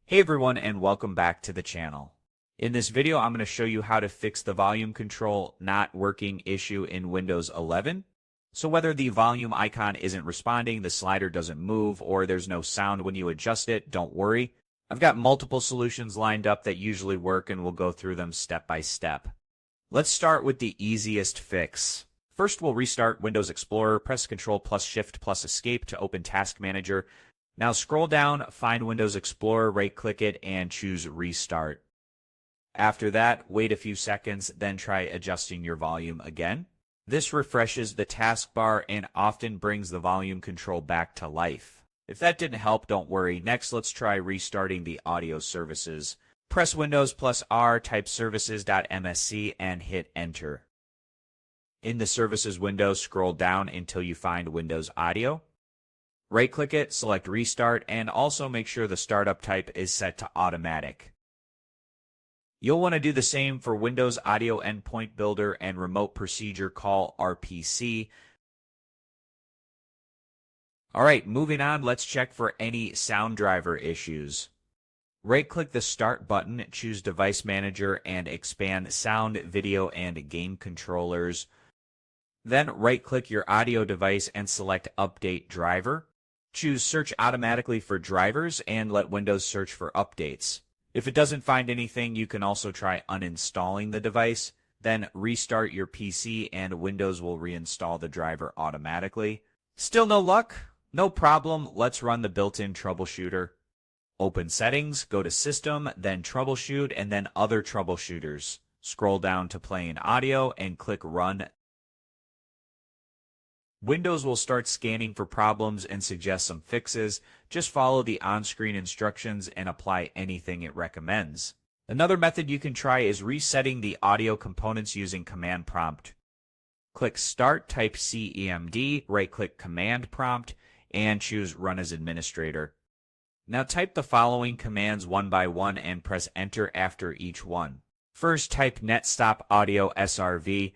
Hey everyone, and welcome back to the channel. In this video, I'm going to show you how to fix the volume control not working issue in Windows 11. So whether the volume icon isn't responding, the slider doesn't move, or there's no sound when you adjust it, don't worry. I've got multiple solutions lined up that usually work, and we'll go through them step by step. Let's start with the easiest fix. First, we'll restart Windows Explorer, press Ctrl plus Shift plus Escape to open Task Manager. Now scroll down, find Windows Explorer, right-click it, and choose Restart. After that, wait a few seconds, then try adjusting your volume again. This refreshes the taskbar and often brings the volume control back to life. If that didn't help, don't worry. Next, let's try restarting the audio services. Press Windows plus R, type services.msc, and hit Enter. In the Services window, scroll down until you find Windows Audio. Right-click it, select Restart, and also make sure the startup type is set to Automatic. You'll want to do the same for Windows Audio Endpoint Builder and Remote Procedure Call RPC. Alright, moving on, let's check for any sound driver issues. Right-click the Start button, choose Device Manager, and expand Sound, Video, and Game Controllers. Then right-click your audio device and select Update Driver. Choose Search Automatically for drivers and let Windows search for updates. If it doesn't find anything, you can also try uninstalling the device. Then restart your PC and Windows will reinstall the driver automatically. Still no luck? No problem. Let's run the built-in troubleshooter. Open Settings, go to System, then Troubleshoot, and then Other Troubleshooters. Scroll down to Playing Audio and click Run. Windows will start scanning for problems and suggest some fixes. Just follow the on-screen instructions and apply anything it recommends. Another method you can try is resetting the audio components using Command Prompt. Click Start, type CEMD, right-click Command Prompt, and choose Run as Administrator. Now type the following commands one by one and press Enter after each one. First, type netstop audio SRV.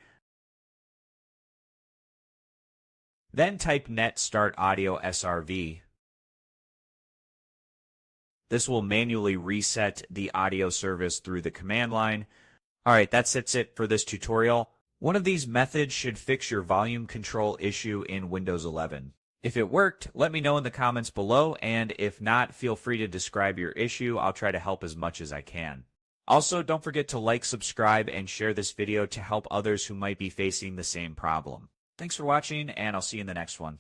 Then type net start audio SRV. This will manually reset the audio service through the command line. Alright, that's it for this tutorial. One of these methods should fix your volume control issue in Windows 11. If it worked, let me know in the comments below, and if not, feel free to describe your issue. I'll try to help as much as I can. Also, don't forget to like, subscribe, and share this video to help others who might be facing the same problem. Thanks for watching, and I'll see you in the next one.